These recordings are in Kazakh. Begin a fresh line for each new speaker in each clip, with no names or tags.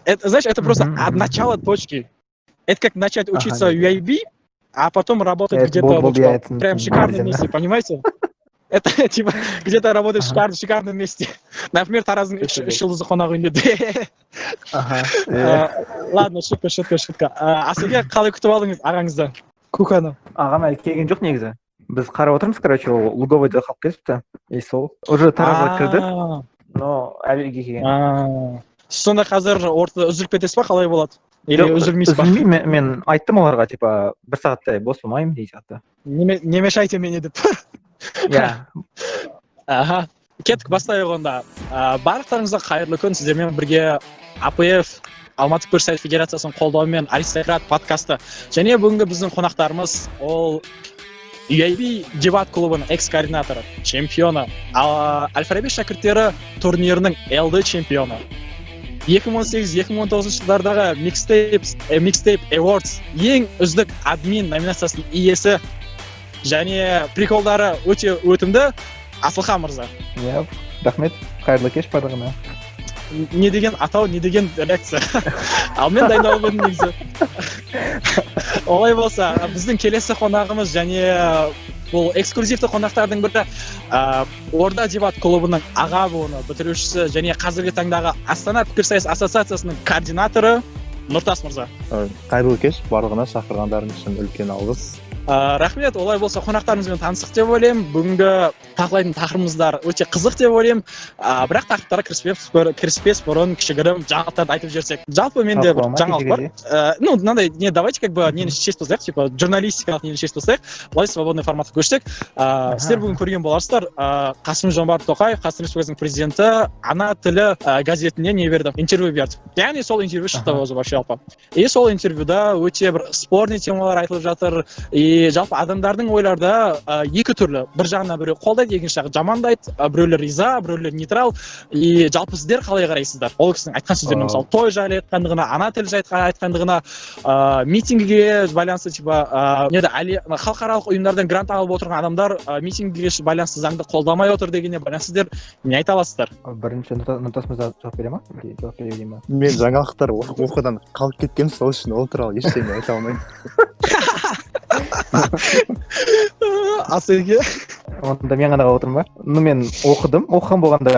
Это, знаешь, это просто от начала точки. Это как начать учиться UIB, а потом работать где-то прям в шикарном месте, понимаете? Это типа где-то работаешь в шикарном месте. Например, Тараздың үш жұлдызды қонақ үйінде. Ладно, шутка. Асылге қалай күтіп алдыңыз ағаңызды? Куканы.
Ағам әлі келген жоқ негізі. Біз қарап отырмыз, короче, ол Луговойда қалып кетіпті. И сол. Уже Таразға кірді. Но әлі келген.
Сонда қазір ортада үзіліп кетесіз ба, қалай болады? Или үзілмейсіз ба?
Үзілмей, мен айттым оларға, типа, бір сағаттай бос болмаймын деген сияқты.
Не мешайте мне деп. Кеттік, бастайық онда. Барлықтарыңызға қайырлы күн. Сіздермен бірге АПФ Алматы Пікірсайыс Федерациясының қолдауымен Аристократ подкасты. Және бүгінгі біздің қонақтарымыз ол UIB дебат клубының экс-координаторы, чемпионы, Әл-Фараби шәкірттері турнирінің LD чемпионы. 2018-2019 жылдардағы Микстейп Awards ең үздік админ номинациясының иесі және приколдары өте өтімді Асылхан мырза.
Рахмет, қайырлы кеш барлығына.
Не деген атау, не деген реакция. Ал мен дайындалып едім негізі. Олай болса, біздің келесі қонағымыз және бұл эксклюзивті қонақтардың бірі Орда дебат клубының аға буыны бітірушісі және қазіргі таңдағы Астана Пікірсайыс ассоциациясының координаторы Нұртас мырза.
Қайырлы кеш, барлығына шақырғандарыңыз үшін үлкен алғыс.
Рахмет, олай болса қонақтарымызбен таныстық деп ойлаймын. Бүгінгі талқылайтын тақырыбымыздар өте қызық деп ойлаймын. Бірақ тақырыптарға кіріспес бұрын кішігірім жаңалықтарды айтып жіберсек. Жалпы менде бір жаңалық бар. Ну, мынандай, давайте как бы нені шешіп бастайық, типа журналистикалық нені шешіп бастайық. Былай свободный форматқа көштік. Сіздер бүгін көрген боларсыздар, Қасым-Жомарт Тоқаев, Қазақстан Республикасының президенті ана тілі газетіне не берді? Интервью берді. Яғни сол интервью шықты өзі вообще алпа. И сол интервьюда өте бір спорный темалар айтылып жатыр. И жалпы адамдардың ойларда екі түрлі. Бір жағынан біреу қолдайды, екінші жағы жамандайды, біреулер риза, біреулер нейтрал. И жалпы сіздер қалай қарайсыздар? Ол кісінің айтқан сөздеріне мысалы той жайлы айтқандығына, ана тілі жайлы айтқандығына, митингіге байланысты типа халықаралық ұйымдардан грант алып отырған адамдар митингіге байланысты заңды қолдамай отыр дегеніне байланысты сіздер не айта аласыздар?
Бірінші Нұртас мырза жауап бере ма? Жауап бере ма?
Мен жаңалықтар оқудан қалып кеткенмін, сол үшін ол туралы ештеңе айта алмаймын.
Асылге?
Онда мен ғана отырмын ба? Ну, мен оқыған болғанда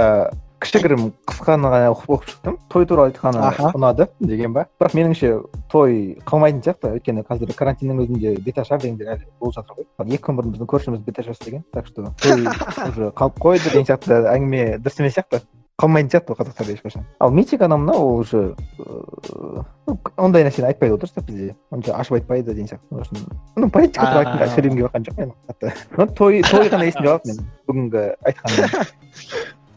кішігірім қысқаны ғана оқып шықтым. Той туралы айтқаны ұнады деген ба? Бірақ меніңше той қалмайтын сияқты, өйткені қазір карантиннің өзінде беташар дегендер әлі болып жатыр ғой. 2 күн бұрын біздің көршіміз беташар істеген, так что той уже қалып қойды деген сияқты әңгіме дұрыс емес сияқты. Қалмайтын сияқты қазақтарда ешқашан. Ал митинг анау ол уже ондай нәрсені айтпайды отырса бізде. Онша ашып айтпайды деген сияқты. Ну, политика туралы сөйлемге баққан жоқ мен. Той ғана есімде қалды мен бүгінгі айтқанымда.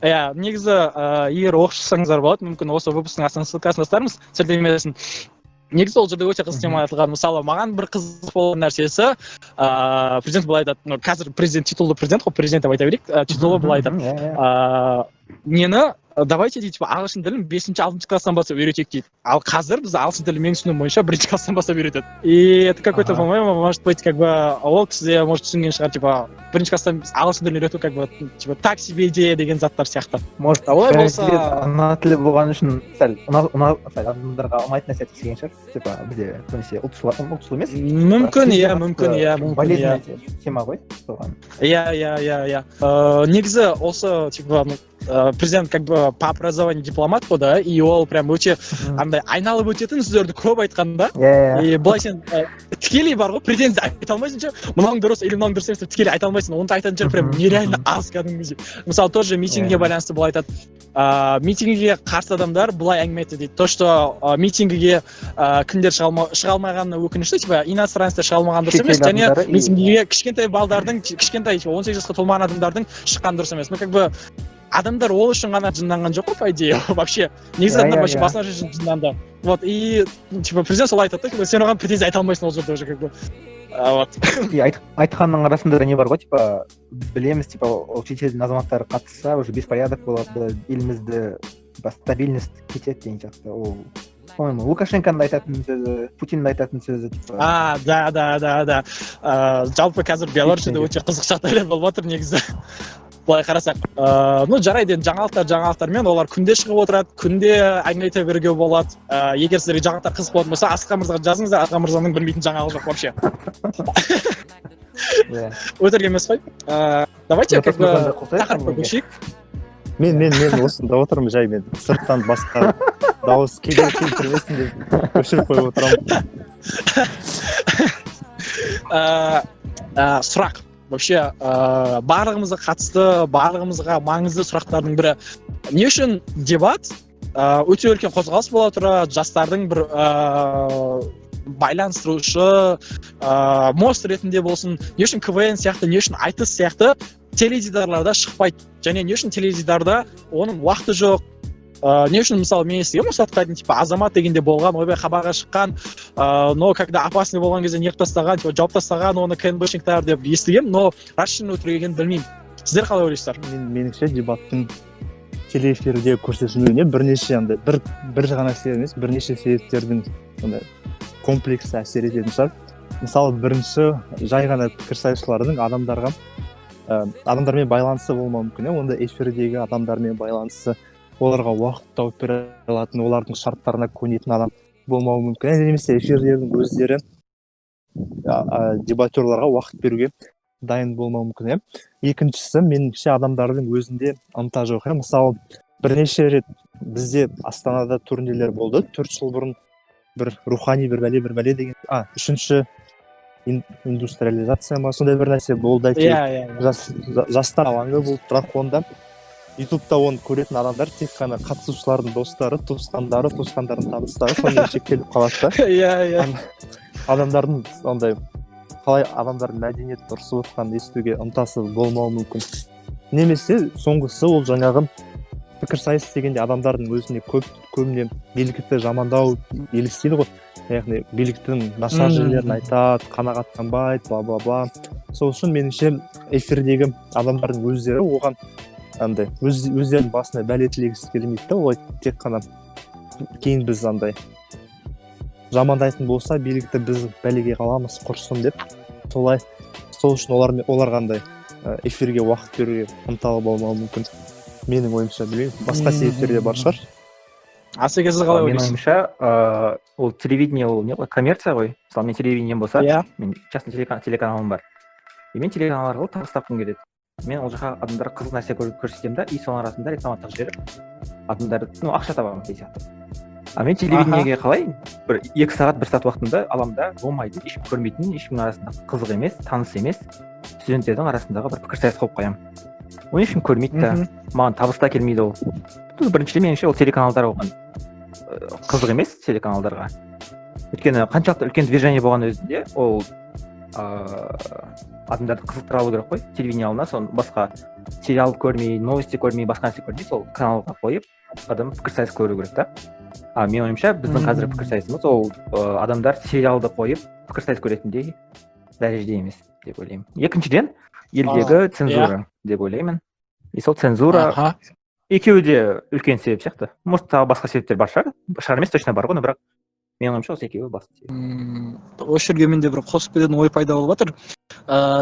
Иә, негізі егер оқып болады, мүмкін осы выпустың астына ссылкасын тастармыз, сілтемесін. Негізі ол жерде өте қызық тема айтылған. Мысалы, маған бір қызық болған нәрсесі, президент былай айтады, қазір президент, титулды президент қой, президент деп айта берейік, титулы былай айтады. Нені, давайте дейді, ағылшын тілін 5-6 класстан бастап үйретейік дейді. Ал қазір біз ағылшын тілін менің түсінуім бойынша 1 класстан бастап үйретеді. И это какой-то, по-моему, может быть, как бы ол кісіде может түсінген шығар, типа 1 класстан ағылшын тілін үйрету, как бы, типа так себе идея деген заттар сияқты.
Может, олай болса, ана тілі болған үшін сәл адамдарға ұнайтын нәрсе істеген шығар. Типа бізде көбінесе ұлтшыл емес. Мүмкін. Болезненный тема ғой соған.
Иә. Негізі осы типа президент как бы по образованию дипломат қой да, и ол прям өте андай айналып өтетін сөздерді көп айтқанда. И былай сен тікелей бар ғой, президент айта алмайсың ше, мынауың дұрыс или мынауың дұрыс емес деп тікелей айта алмайсың. Оны айтатын жер прям нереально аз кәдімгідей. Мысалы, тоже митингіге байланысты былай айтады. Митингіге қарсы адамдар былай әңгіме айтты дейді. То, что митингіге кімдер шыға алмағаны өкінішті, типа иностранецтер шыға алмаған дұрыс емес, және митингіге кішкентай балдардың, кішкентай 18 жасқа толмаған адамдардың шыққан дұрыс емес. Ну, как бы адамдар ол үшін ғана жынданған жоқ қой, по идее, вообще. Негізі адамдар вообще басына жынданды. Вот, и, типа, президент солай айтады, сен оған претензия айта алмайсың ол жерде уже, как бы. Вот.
Айтқанның арасында не бар ғой, типа, білеміз, типа, ол шетелдің азаматтары қатысса, уже беспорядок болады, елімізді стабильность кетеді деген сияқты. Ол, по-моему, Лукашенконың айтатын сөзі, Путиннің айтатын сөзі, типа.
Да. Жалпы қазір Беларусьта өте қызық жағдайлар болып отыр негізі. былай қарасақ, ну жарайды енді жаңалықтармен олар күнде шығып отырады, күнде әңгіме айта беруге болады. Егер сіздерге жаңалықтар қызық болатын болса, Асылхан мырзаға жазыңыздар, Асылхан мырзаның білмейтін жаңалық жоқ вообще. Өтірік емес қой. Давайте как бы тақырыпқа көшейік.
Мен осында отырмын, жай мен сырттан басқа дауыс келтірмесін деп өшіріп қойып отырамын.
Сұрақ. Вообще, барлығымызға қатысты, барлығымызға маңызды сұрақтардың бірі. Не үшін дебат өте үлкен қозғалыс бола тұра, жастардың бір байланыстырушы, мост ретінде болсын, не үшін КВН сияқты, не үшін айтыс сияқты теледидарларда шықпайды, және не үшін теледидарда оның уақыты жоқ. Не үшін, мысалы, мен естігем осылатқа дейін, типа, азамат дегенде болған, ойбай хабарға шыққан, но когда опасный болған кезде неғып тастаған, типа, жауып тастаған, оны КНБшниктар деп естігем, но рас үшін өтірік екенін білмеймін. Сіздер қалай ойлайсыздар?
Меніңше дебаттың телеэфирде көрсетілуіне бірнеше андай бір ғана себеп емес, бірнеше себептердің комплекс әсер ететін шығар. Мысалы, бірінші жай ғана пікірсайысшылардың адамдармен байланысы болмауы мүмкін, онда эфирдегі адамдармен байланысы, оларға уақыт тауып бере алатын, олардың шарттарына көнетін адам болмауы мүмкін. Немесе эфирлердің өздері дебатерларға уақыт беруге дайын болмауы мүмкін. Екіншісі, меніңше адамдардың өзінде ынта жоқ. Мысалы, бірнеше рет бізде Астанада турнирлер болды. 4 жыл бұрын бір рухани бір бәле деген. Үшінші индустриализация ма, сондай бір нәрсе болды. Жастар алаңы болды, бірақ онда ютубта оны көретін адамдар тек қана қатысушылардың достары, туысқандардың таныстары сонымен шектеліп қалады да. Адамдардың ондай қалай адамдардың мәдениет ұрысып отқанын естуге ынтасы болмауы мүмкін. Немесе соңғысы ол жаңағы пікірсайыс дегенде адамдардың өзіне көбіне билікті жамандау елестейді ғой. Яғни биліктің нашар жерлерін айтады, қанағаттанбайды, бла-бла-бла. Сол үшін меніңше эфирдегі адамдардың өздері оған андай өздерінің басына бәле тілегісі келмейді да, олай тек қана кейін біз андай жамандайтын болса билікті біз бәлеге қаламыз құрсын деп, сол үшін оларға андай эфирге уақыт беруге ынталы болмауы мүмкін. Менің ойымша, білмеймін, басқа себептер де бар шығар.
Асеке, сіз қалай ойлайсыз?
Менің ойымша, ол телевидение, ол не ғой, коммерция ғой. Мысалы, мен телевидением болса, мен частный телеканалым бар. Мен телеканал арқылы табыс тапқым келеді. Мен ол жаққа адамдарға қызық нәрсе көрсетемін да, и соның арасында рекламаттық жіберіп, адамдарды ақша табамын дей сияқты. Мен телевидениеге қалай бір 2 сағат 1 сағат уақытымда аламда болмайтын, ешкім көрмейтін, ешкімнің арасында қызық емес, таныс емес студенттердің арасындағы бір пікірсайыс қойып қоямын. Оны ешкім көрмейді да, маған табыс та келмейді ол. Біріншіден меніңше ол телеканалдар оған қызық емес телеканалдарға. Өйткені қаншалықты үлкен движение болған өзінде ол адамдарды қызықтыра алу керек қой. Телевидение алдына соны басқа сериал көрмей, новости көрмей, басқа нәрсе көрмей, сол каналға қойып адам пікірсайыс көру керек та. Мен ойымша біздің қазір пікірсайысымыз ол адамдар сериалды қойып пікірсайыс көретіндей дәрежеде емес деп ойлаймын. Екіншіден елдегі цензура деп ойлаймын. И сол цензура екеуі де үлкен себеп сияқты. Может, тағы басқа себептер бар шығар емес, точно бар ғой, бірақ менің ойымша осы екеуі басты себеп.
Осы жерге менде бір қосып кететін ой пайда болып жатыр.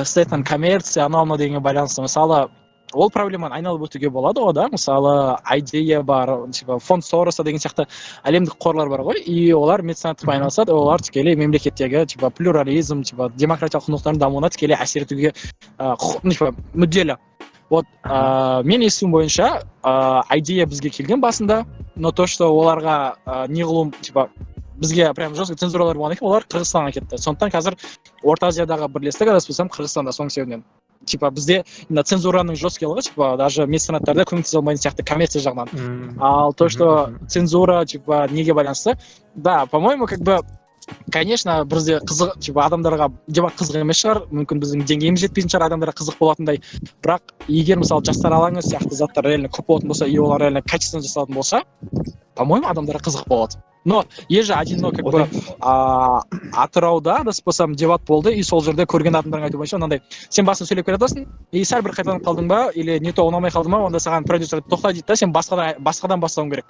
Сіз айтқан коммерция, анау дегенге байланысты, мысалы, ол проблеманы айналып өтуге болады ғой да. Мысалы, идея бар, фонд Сороса деген сияқты әлемдік қорлар бар ғой, и олар меценаттықпен айналысады, олар тікелей мемлекеттегі плюрализм, демократиялық құндылықтардың дамуына тікелей әсер етуге мүдделі. Вот, мен естуім бойынша, идея бізге келген басында, но то, что оларға неғылым, бізге прям жестко цензуралар болған екен, олар Қырғызстанға кетті. Сондықтан қазір Орта Азиядағы бірлестік адаспасам Қырғызстанда соның себебінен. Бізде цензураның жесткилығы, даже меценаттарда көмектесе алмайтын сияқты коммерция жағынан. Ал то, что цензура, неге байланысты, да, по-моему, конечно, бізде қызық, адамдарға дебат қызық емес шығар, мүмкін біздің деңгейіміз жетпейтін шығар адамдарға қызық болатындай. Бірақ егер мысалы жастар алаңы сияқты заттар реально көп болатын болса, и олар реально качественно жасалатын болса, по-моему, адамдарға қызық болады. Но есть же один, Атырауда адаспасам дебат болды, и сол жерде көрген адамдардың айтуы бойынша мынандай: сен басын сөйлеп келе жатасың, и сәл бір қайталанып қалдың ба, или не то ұнамай қалды ма, онда саған продюсер тоқта дейді да, сен басқадан бастауың керек.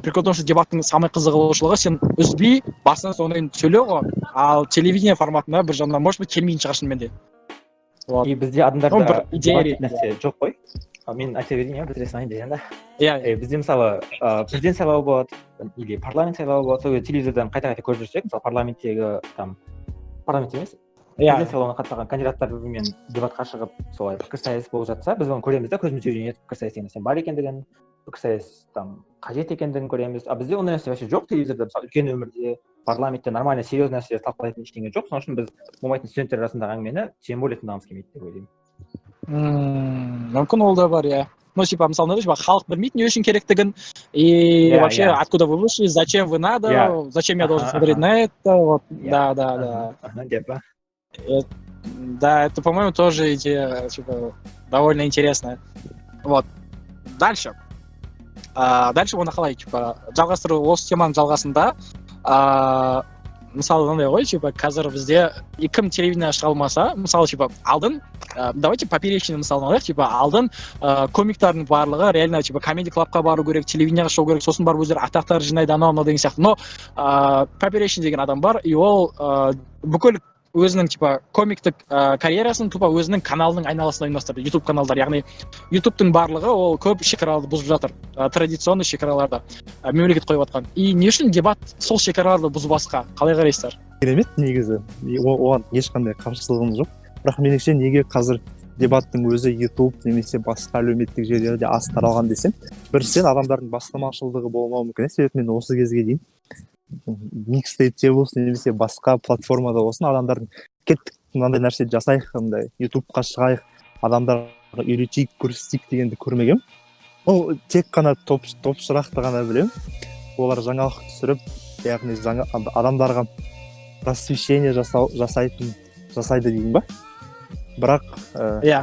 Прикол в том, что дебаттың самый қызығушылығы сен үзбей басынан соңына дейін сөйлеу ғой. Ал телевидение форматында бір жағынан может быть келмейтін шығар шынымен де.
и бізде адамдарда
бір идея
нәрсе жоқ қой. Мен айта берейін, бітіресін айын деген да.
Иә.
Бізде мысалы президент сайлауы болады или парламент сайлауы болады, сол телевизордан қайта көріп жүрсек, мысалы парламенттегі парламент емес, президент сайлауына қатысқан кандидаттармен дебатқа шығып солай пікірсайыс болып жатса, біз оны көреміз да, көзімізге үйренеді пікірсайыс деген нәрсе бар екендігін, пікірсайыс қажет екендігін көреміз. А бізде ондай нәрсе вообще жоқ. Телевизорда мысалы үлкен өмірде парламентте нормально серьезный нәрселер талқылайтын ештеңе жоқ. Соның үшін біз болмайтын студенттер арасындағы әңгімені тем более тыңдағымыз келмейді деп ойлаймын.
Мүмкін ол да бар, иә. Ну, типа, мысалы, халық білмейді не үшін керектігін, и вообще, откуда вы вышли, зачем вы надо, зачем я должен смотреть на это, вот, да. Да, это, по-моему, тоже идея, типа, довольно интересная. Вот. Дальше оны қалай, типа, жалғастыру осы теманың жалғасында, мысалы, мынандай ғой, типа, қазір бізде кім телевидение шыға алмаса, мысалы, типа, алдын, давайте поперечный мысалын алайық, типа, алдын комиктардың барлығы реально, типа, комеди клабқа бару керек, телевидениеға шығу керек, сосын барып өздері атақтар жинайды, анау деген сияқты. Но поперечный деген адам бар, и ол бүкіл өзінің типа комиктік карьерасын тупа өзінің каналының айналасында ұйымдастырды, YouTube каналдар, яғни YouTube'тың барлығы ол көп шекараларды бұзып жатыр, традиционный шекараларды мемлекет қойып жатқан. И не үшін дебат сол шекараларды бұзбасқа, қалай қарайсыздар?
Керемет негізі, оған ешқандай қарсылығым жоқ. Бірақ меніңше неге қазір дебаттың өзі YouTube немесе басқа әлеуметтік желілерде аз таралған десем, біріншіден адамдардың бастамашылдығы болмауы мүмкін. Себебі мен осы кезге дейін Микстейпте болсын немесе басқа платформада болсын адамдардың кеттік мынандай нәрсе жасайық, мындай YouTubeқа шығайық, адамдарға үйретейік, көрсетейік дегенді көрмегем. Ол тек қана топшырақты ғана білем. Олар жаңалық түсіріп, яғни адамдарға просвещение жасайды дейін ба? Бірақ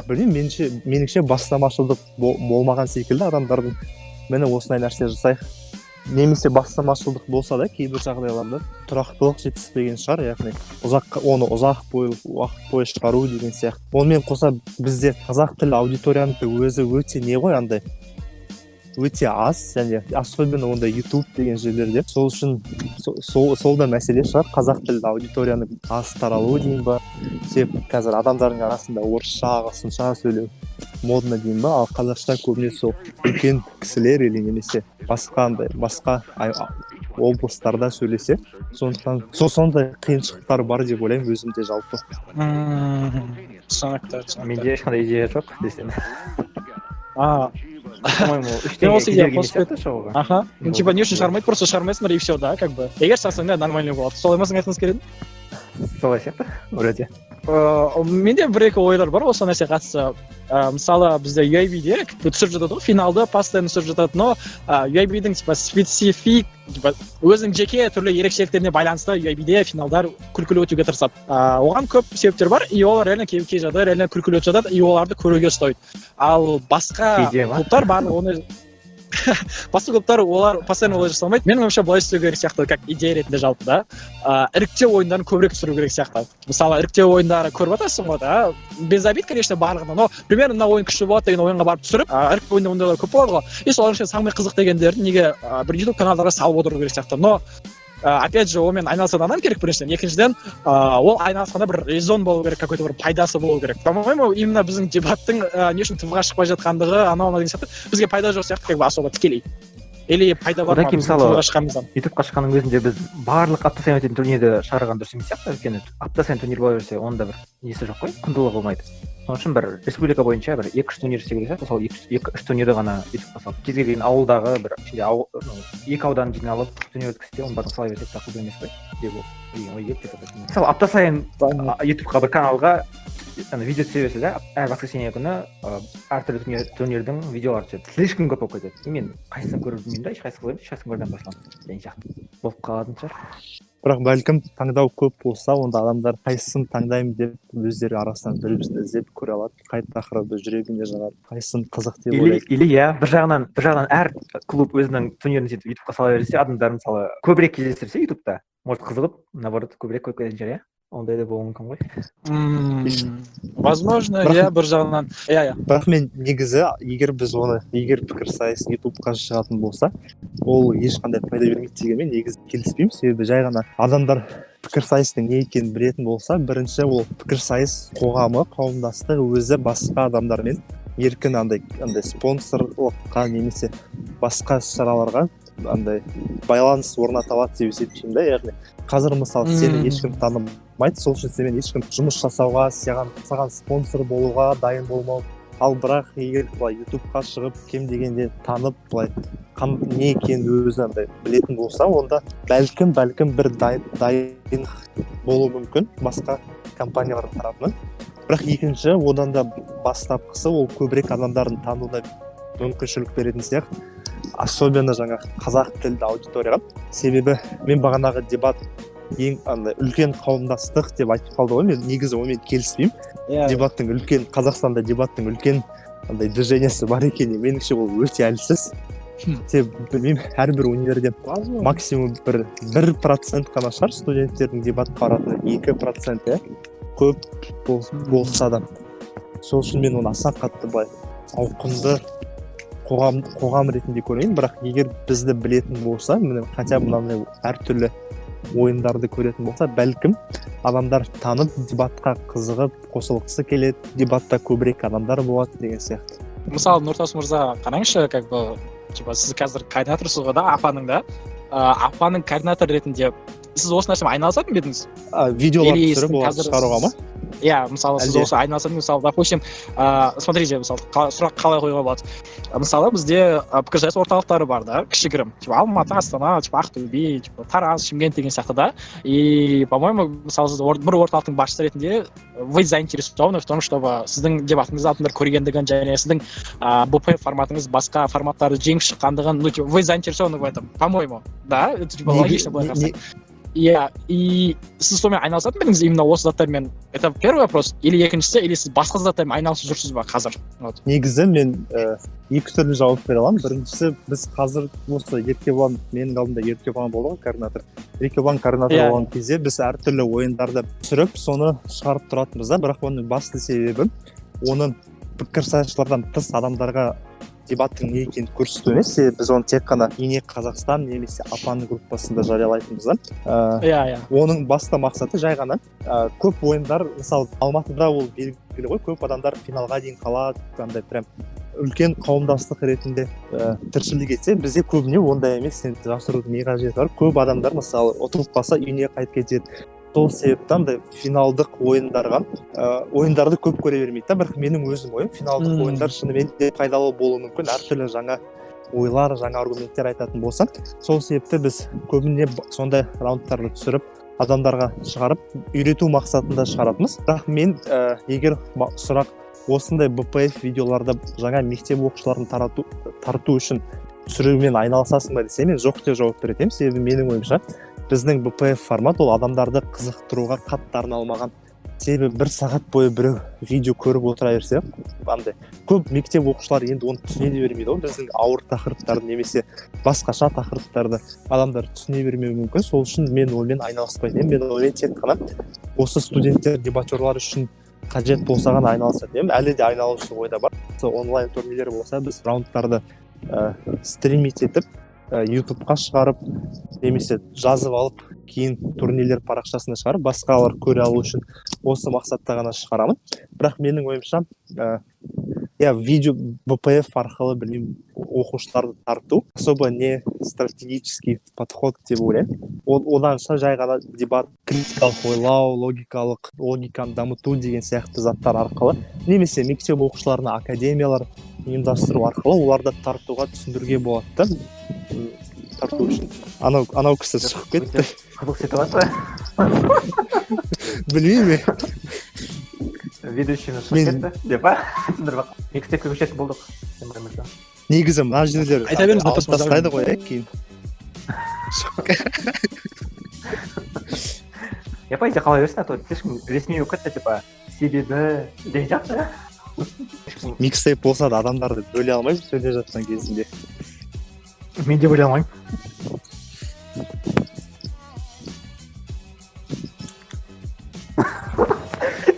білмеймін, меніңше бастамашылдық болмаған секілді адамдардың мені осындай нәрсе жасайық. Немесе бастамашылдық болса да кейбір жағдайларда тұрақтылық жетіспеген шығар, яғни оны ұзақ уақыт бойы шығару деген сияқты. Онымен қоса бізде қазақ тілі аудиторияның өзі өте не ғой, андай өте аз, және особенно онда YouTube деген жерлерде. Сол үшін сол да мәселе шығар, қазақ тілді аудиторияның аз таралуы дейін ба. Себебі қазір адамдардың арасында орысша, ағылшынша сөйлеу модно дейін ба, ал қазақша көбіне сол үлкен кісілер или немесе басқа облыстарда сөйлесе, сондықтан сондай қиыншылықтар бар деп ойлаймын өзімде жалпы.
Түсінікті.
Менде ешқандай идея жоқ десем.
По-моему, типа не үшін шығармайды, просто шығармайсыңдар и все, да, как бы. Егер шығарсаң да нормальный болады. Солай ма сен айтқыңыз келеді?
Солай сияқты, вроде.
Менде бір-екі ойлар бар осы нәрсе қатысты. Мысалы, бізде UIB-де түсіріп жатады ғой, финалды постоянно түсіріп жатады, но UIB-дің типа специфик, өзінің жеке түрлі ерекшеліктеріне байланысты UIB-де финалдар күлкілі өтуге тырысады. Оған көп себептер бар, и олар реально кей жағдайда реально күлкілі өтіп жатады, и оларды көруге ұстайды. Ал басқа клубтар бар, оны басқа клубтар олар постоянно олай жасамайды. Менің ойымша былай істеу керек сияқты, как идея ретінде жалпы да. Іріктеу ойындарын көбірек түсіру керек сияқты. Мысалы, іріктеу ойындары көріп жатасың ғой да. Без обид, конечно, барлығына, но примерно мына ойын күшті болады деген ойынға барып түсіріп, іріктеу ойында ондайлар көп болады ғой. И солардың ішінде самый қызық дегендерді неге бір YouTube каналдарға салып отыру керек сияқты. Но опять же, онымен айналысқан адам керек біріншіден, екіншіден ол айналысқанда бір резон болу керек, какой-то бір пайдасы болу керек. По-моему, именно біздің дебаттың не үшін тывға шықпай жатқандығы анау деген сияқты бізге пайда жоқ сияқты, как бы особо тікелей. Или пайда бар ма тывға шыққанымыздан.
YouTube-қа шыққанның өзінде біз барлық апта сайын өтетін турнирді шығарған дұрыс емес сияқты, өйткені апта сайын турнир бола берсе, онда бір несі жоқ қой, құндылығы болмайды. Соның үшін бір республика бойынша бір 2-3 турнир істеу керек сияқты, сол 2-3 турнирді ғана YouTube-қа салып, кез келген ауылдағы бір ішінде 2 аудан жиналып турнир өткізсе, оны барлығын сала берсек тақылды емес қой деп ол ой деп жатады. Мысалы, апта сайын YouTube-қа бір каналға видео түсе берсе да, әр воскресенье күні әртүрлі турнирдің видеолары түседі. Слишком көп болып кетеді. И мен қайсысын көріп білмеймін да, ешқайсысын көрмеймін, ешқайсысын көруден басыламын деген сияқты болып қалатын шығар.
Бірақ бәлкім таңдау көп болса, онда адамдар қайсысын таңдаймын деп өздері арасынан бір-бірін іздеп көре алады, қай тақырыбы жүрегіне жағады, қайсысын қызық деп ойлайды.
Или иә, бір жағынан әр клуб өзінің турнирін сөйтіп YouTube-қа сала берсе, адамдар мысалы көбірек кездестірсе YouTube-та, может қызығып, наоборот, көбірек көріп кететін шығар, иә? Ондай да болуы мүмкін ғой.
Возможно, иә, бір жағынан. Иә.
Бірақ мен негізі, егер пікірсайыс YouTube-қа шығатын болса, ол ешқандай пайда бермейді дегенмен негізі келіспеймін. Себебі жай ғана адамдар пікірсайыстың не екенін білетін болса, бірінші ол пікірсайыс қоғамы, қауымдастығы өзі басқа адамдармен еркін андай спонсорлыққа немесе басқа шараларға андай байланыс орната алады деп есептеймін да. Яғни қазір мысалы сені ешкім танымайды, сол үшін сенімен ешкім жұмыс жасауға, саған спонсор болуға дайын болмау. Ал бірақ егер былай ютубқа шығып кем дегенде танып былай не екенін өзі андай білетін болса, онда бәлкім бір дайын болуы мүмкін басқа компаниялар тарапынан. Бірақ екінші, одан да бастапқысы ол көбірек адамдардың тануына мүмкіншілік беретін сияқты. Особенно жаңа қазақ тілді аудиторияға. Себебі мен бағанағы дебат ең андай үлкен қауымдастық деп айтып қалды ғой. Мен негізі онымен келіспеймін. Дебаттың үлкен, Қазақстанда дебаттың үлкен андай движениесі бар екені меніңше ол өте әлсіз. Білмеймін, әрбір универде максимум 1% қана шығар студенттердің дебатқа баратыны, 2% көп болса да. Сол үшін мен оны аса қатты былай ауқымды қоғам ретінде көрейін. Бірақ егер бізді білетін болса, хотя бы мынандай әртүрлі ойындарды көретін болса, бәлкім адамдар танып, дебатқа қызығып, қосылғысы келеді, дебатта көбірек адамдар болады деген сияқты.
Мысалы, Нұртас мырза, қараңызшы, сіз қазір координаторсыз ғой да, апаның координатор ретінде сіз осы нәрсемен айналысатын ба едіңіз?
Видеолар түсіріп шығаруға ма?
Иә, мысалы сіз осы айналысатын, мысалы, допустим, смотрите, мысалы, сұрақ қалай қоюға болады. Мысалы, бізде пікірсайыс орталықтары бар да, кішігірім, Алматы, Астана, Ақтөбе, Тараз, Шымкент деген сияқты да. И, по-моему, мысалы, сіз бір орталықтың басшысы ретінде вы заинтересованы в том, чтобы сіздің дебатыңызды адамдар көргендігін және сіздің БП форматыңыз басқа форматтарды жеңіп шыққандығын, вы заинтересованы в этом, по-моему, да? Это логично былай қарасақ. Иә, и сіз сонымен айналысатын ба едіңіз именно осы заттармен? Это первый вопрос. Или екіншісі, или сіз басқа заттармен айналысып жүрсіз ба қазір?
Негізі мен екі түрлі жауап бере аламын. Біріншісі, біз қазір осы Еркебұлан, менің алдымда Еркебұлан болды ғой, координатор. Еркебұлан координатор болған кезде біз әртүрлі ойындарды түсіріп, соны шығарып тұратынбыз да. Бірақ оның басты себебі оның пікірсайысшылардан тыс адамдарға дебаттың не екенін көрсету емес, біз оны тек қана Неге Қазақстан немесе апаның группасында жариялайтынбыз да. Оның басты мақсаты жай ғана көп ойындар, мысалы Алматыда ол белгілі ғой, көп адамдар финалға дейін қалады, андай прям үлкен қауымдастық ретінде тіршілік етсе, бізде көбіне ондай емес, жасырудың не қажеті бар. Көп адамдар мысалы ұтылып қалса үйіне қайтып кетеді. Сол себептен финалдық ойындарды көп көре бермейді да. Бірақ менің өзім ойым, финалдық ойындар шынымен де пайдалы болуы мүмкін, әртүрлі жаңа ойлар, жаңа аргументтер айтатын болсақ. Сол себепті біз көбіне сондай раундтарды түсіріп, адамдарға шығарып, үйрету мақсатында шығаратынбыз. Бірақ мен егер сұрақ осындай БПФ видеоларды жаңа мектеп оқушыларын тарту үшін түсірумен айналысасың ба десе, мен жоқ деп жауап беретемін. Себебі менің ойымша біздің БПФ формат ол адамдарды қызықтыруға қатты арналмаған. Себебі 1 сағат бойы біреу видео көріп отыра берсе, көп мектеп оқушылары енді оны түсіне де бермейді ғой. Біздің ауыр тақырыптарды немесе басқаша тақырыптарды адамдар түсіне бермеуі мүмкін. Сол үшін мен онымен айналыспайтын едім. Мен онымен тек қана осы студенттер, дебатерлар үшін қажет болса ғана айналысатын едім. Әлі де айналысу ойда бар. Онлайн турнирлер болса, біз раундтарды стримить етіп, ютубқа шығарып, немесе жазып алып, кейін турнирлер парақшасына шығарып, басқалар көре алу үшін осы мақсатта ғана шығарамын. Бірақ менің ойымша, видео БПФ арқылы оқушыларды тарту особо не стратегический подход деп ойлаймын. Оданша жай ғана дебат, критикалық ойлау, логиканы дамыту деген сияқты заттар арқылы, немесе мектеп оқушыларына академиялар ұйымдастыру арқылы оларды тартуға түсіндіруге болады да. Тарту үшін. Анау кісі шығып кетті.
Қызық ситуация.
Білмейме.
Ведущийіміз шығып кетті деп па? Микстейпке көшетін болдық.
Негізі мына жерлер алып тастайды ғой, кейін.
По идее қалай берсін, а то слишком ресми болып кетті, себебі деген жақсы.
Микстейп болса да адамдарды бөле алмаймын сөйлеп жатқан кезінде.
Мен де бөле алмаймын.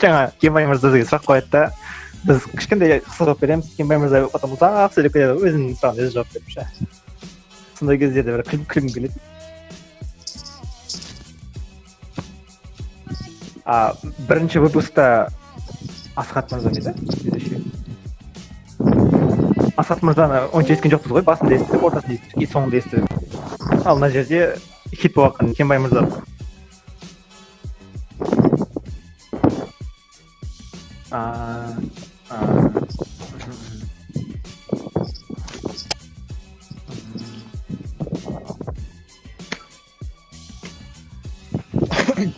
Жаңа Кенбай мырза деген сұрақ қояды да, біз кішкентай қысқа жауап береміз, Кенбай мырза потом ұзақ сөйлеп кетеді, өзінің сұрағына өзі жауап беріп ше. Сондай кездерде бір күлгім келеді. Бірінші выпускта Асхат мырза еді, ведущий. Асхат мырзаны онша естіген жоқпыз ғой, басында естідік, ортасында естідік, соңында естідік. Ал мына жерде хит болған Кенбай мырза.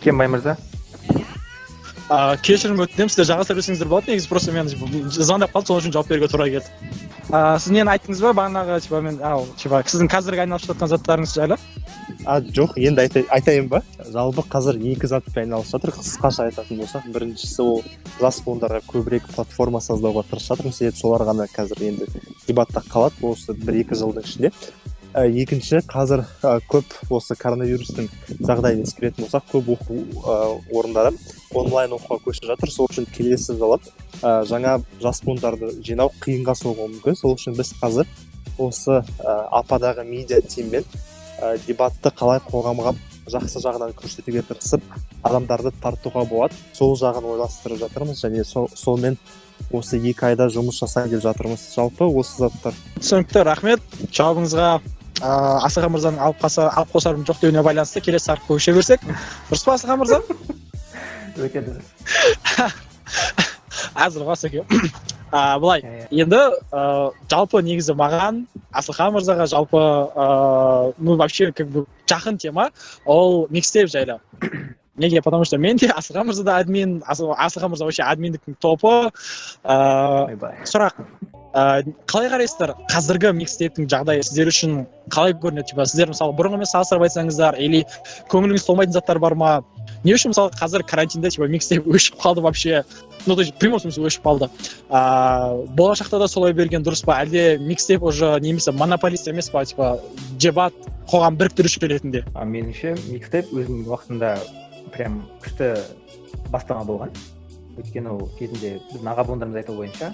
Кенбай мырза.
Кешірім өтінемін, сіздер жалғастыра берсеңіздер болады, негізі просто мен звондап қалды, сол үшін жауап беруге тура келді. Сіз нені айттыңыз ба бағанағы, сіздің қазіргі айналысып жатқан заттарыңыз жайлы?
Жоқ, енді айтайын ба? Жалпы қазір екі затпен айналысып жатыр. Қысқаша айтатын болсақ, біріншісі ол жас буындарға көбірек платформа создауға тырысып жатырмыз, себебі солар ғана қазір енді дебатта қалады осы 1-2 жылдың ішінде. Екінші, қазір көп осы коронавирустың жағдайын ескеретін болсақ, көп оқу орындары онлайн оқуға көшіп жатыр. Сол үшін келесі жылы жаңа жас буындарды жинау қиынға соғуы мүмкін. Сол үшін біз қазір осы ападағы медиа тиммен дебатты қалай қоғамға жақсы жағынан көрсетуге тырысып, адамдарды тартуға болады. Сол жағын ойластырып жатырмыз және солмен осы 2 айда жұмыс жасайын деп жатырмыз. Жалпы осы заттар.
Түсінікті, рахмет. Жауабыңызға Асылхан мырзаның алып қосарым жоқ деуіне байланысты келесі тақырыпқа көше берсек. Дұрыс па, Асылхан мырза?
Өте дұрыс.
Әзір бас екен. Былай, енді жалпы негізі маған Асылхан мырзаға жалпы вообще жақын тема ол микстейп жайлы. Неге? Потому что мен де Асылхан мырза да админ, Асылхан мырза вообще админдіктің топы. Сұрақ, қалай қарайсыздар қазіргі микстейптің жағдайы сіздер үшін қалай көрінеді? Сіздер мысалы бұрынғымен салыстырып айтсаңыздар, или көңіліңіз толмайтын заттар бар ма? Не үшін мысалы қазір карантинде микстейп өшіп қалды вообще? Ну, то есть прямой смысле өшіп қалды. Болашақта да солай берген дұрыс па? Әлде микстейп уже немесе монополист емес па? Дебат қоғам біріктіруші ретінде?
Меніңше микстейп өзінің уақытында прям күшті бастама болған. Өйткені ол кезінде біздің аға буындарымыз айтуы бойынша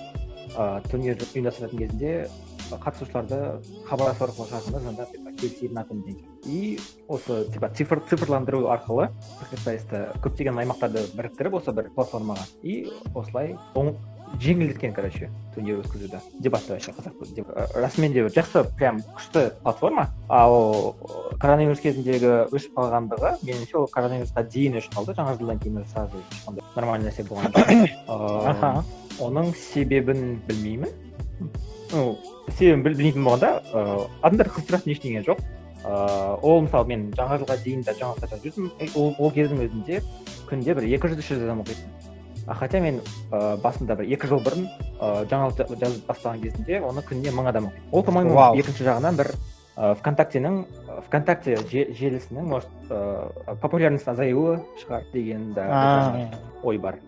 турнир ұйымдастыратын кезінде қатысушыларды хабарласу арқылы шақырды, звондап келісетін атымен. И осы цифрландыру арқылы Пікірсайысты көптеген аймақтарды біріктіріп осы бір платформаға. И осылай жеңілдеткен, турнир өткізуді. Дебатты вообще қызық. Расымен де жақсы, прям күшті платформа. Ал коронавирус кезіндегі өшіп қалғандығы, меніңше ол коронавирусқа дейін өшіп қалды. Жаңа жылдан кейін сразу ешқандай нормальный нәрсе болған. Оның себебін білмеймін. Себебін білмейтін болғанда, адамдар қызықтыратын ештеңе жоқ. Ол мысалы мен жаңа жылға дейін де жаңалықтар жазып жүрдім. Ол кездің өзінде күнде бір 200-300 адам оқитын. Хотя мен басында бір 2 жыл бұрын жаңалық жазып бастаған кезінде оны күніне 1000 адам оқиды. Ол, по-моему, екінші жағынан бір ВКонтакте желісінің популярность азаюы шығар деген ой бар.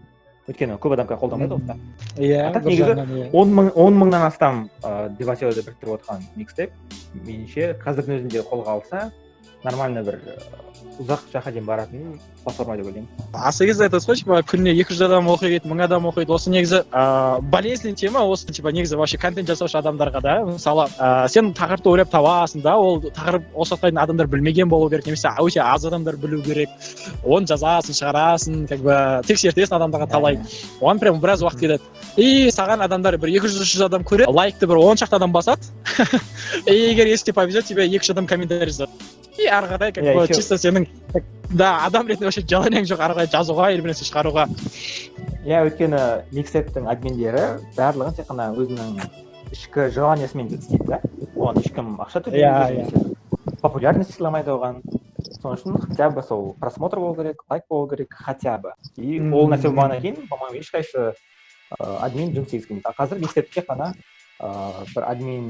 Өйткені көп адамға қолданбайды осында. Негізі 10 мыңнан астам дебатерді біріктіріп отырған микстейп, меніңше қазірдің өзінде қолға алса, нормально бір ұзақ жаққа дейін баратын платформа деп ойлаймын.
Аса кезде айтасыз ғой, күніне 200 адам оқиды, 1000 адам оқиды. Осы негізі болезненный тема, осы негізі вообще контент жасаушы адамдарға да. Мысалы, сен тақырыпты ойлап табасың да, ол тақырып осы уақытқа адамдар білмеген болу керек, немесе өте аз адамдар білу керек. Оны жазасың, шығарасың, тексертесің адамдарға талай. Оған прям біраз уақыт кетеді. И саған адамдар бір 200-300 адам көреді, лайкты бір 10 шақты адам басады. И егер если повезет, тебе 200 адам комментарий жазады. И ары қарай чисто сенің адам ретінде вообще желаниең жоқ ары қарай жазуға или бірнәрсе шығаруға.
Өйткені микстейптің админдері барлығын тек қана өзінің ішкі желаниясымен істейді да. Оған ешкім ақша төлемейді, популярность сыйламайды оған. Соның үшін хотя бы сол просмотр болу керек, лайк болу керек, хотя бы. И ол нәрсе болғаннан кейін, по-моему, ешқайсы админ жұмыс істегісі келмейді. Қазір микстейпте тек қана бір админ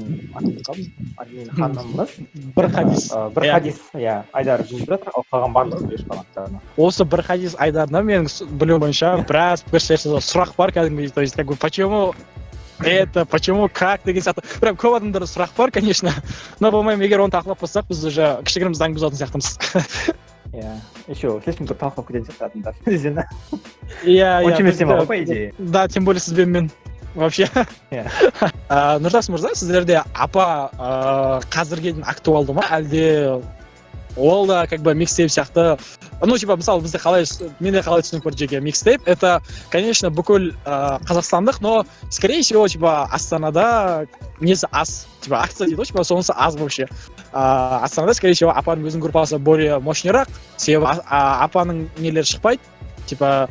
ханымыз бір хадис Айдар жүріп жатыр, ал қалған барлығы өшіп қалған.
Осы бір хадис Айдарына менің білуім бойынша біраз пікірсайыста сұрақ бар кәдімгі, то есть почему это, почему, как деген сияқты. Прям көп адамдар сұрақ бар, конечно, но по-моему, егер оны талқылап қоссақ, біз уже кішігірім заң бұзатын сияқтымыз.
Еще слишком көп талқылап кететін сияқты.
Очень
емес тема ғой, по идее.
Да, тем более сізбен мен. Вообще. Нұртас мырза, сіздерде апа қазірге дейін актуалды ма, әлде ол да как бы микстейп сияқты. Ну, типа, мысалы, бізде менде қалай түсінік бар жеке микстейп, это, конечно, бүкіл қазақстандық, но, скорее всего, типа, Астанада несі аз, типа, акция дейді, типа, сонысы аз вообще. Астанада, скорее всего, апаның өзінің группасы более мощнырақ, себебі апаның нелері шықпайды, типа,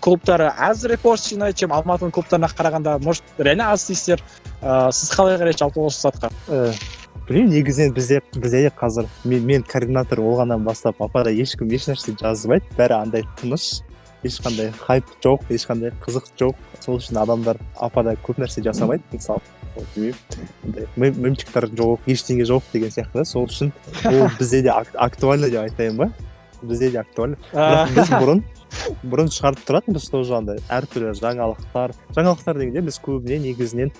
клубтары аз репост жинайды, чем Алматының клубтарына қарағанда, может, реально аз дейсіздер. Сіз қалай қарайсыз жалпы осы сатқа?
Білмеймін, негізінен бізде қазір мен координатор болғаннан бастап апада ешкім ешнәрсе жазбайды, бәрі андай тыныш, ешқандай хайп жоқ, ешқандай қызық жоқ. Сол үшін адамдар апада көп нәрсе жасамайды, мысалы, білмеймін, мемчиктар жоқ, ештеңе жоқ деген сияқты. Сол үшін ол бізде де актуально деп айтайын ба? Бізде де актуально. Біз бұрын шығарып тұратынбыз тоже андай әртүрлі жаңалықтар дегенде біз көбіне негізінен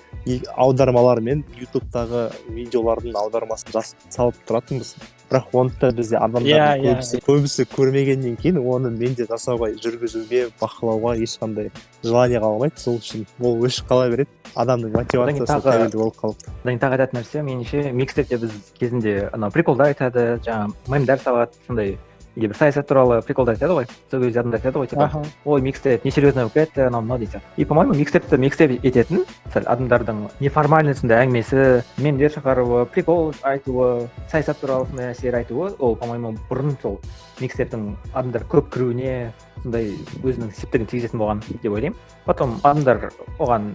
аудармалар мен ютубтағы видеолардың аудармасын салып тұратынбыз. Бірақ оны да бізде адамдар көбісі көрмегеннен кейін оны менде жасауға, жүргізуге, бақылауға ешқандай желание қалмайды. Сол үшін ол өшіп қала береді. Адамның мотивациясы тәуелді болып қалады.
Тағы айтатын нәрсе, меніңше микстейпте біз кезінде приколдар айтады, жаңа мемдар салады, сондай бір саясат туралы приколдар айтады ғой, сол кезде адамдар айтады ғой, типа, ой, микстейп несерьезно болып кетті, анау дейді. И, по-моему, микстейпті микстейп ететін адамдардың неформальный сондай әңгімесі, мемдер шығаруы, прикол айтуы, саясат туралы сондай нәрселер айтуы, ол, по-моему, бұрын сол микстейптің адамдар көп кіруіне сондай өзінің септігін тигізетін болған деп ойлаймын. Потом адамдар оған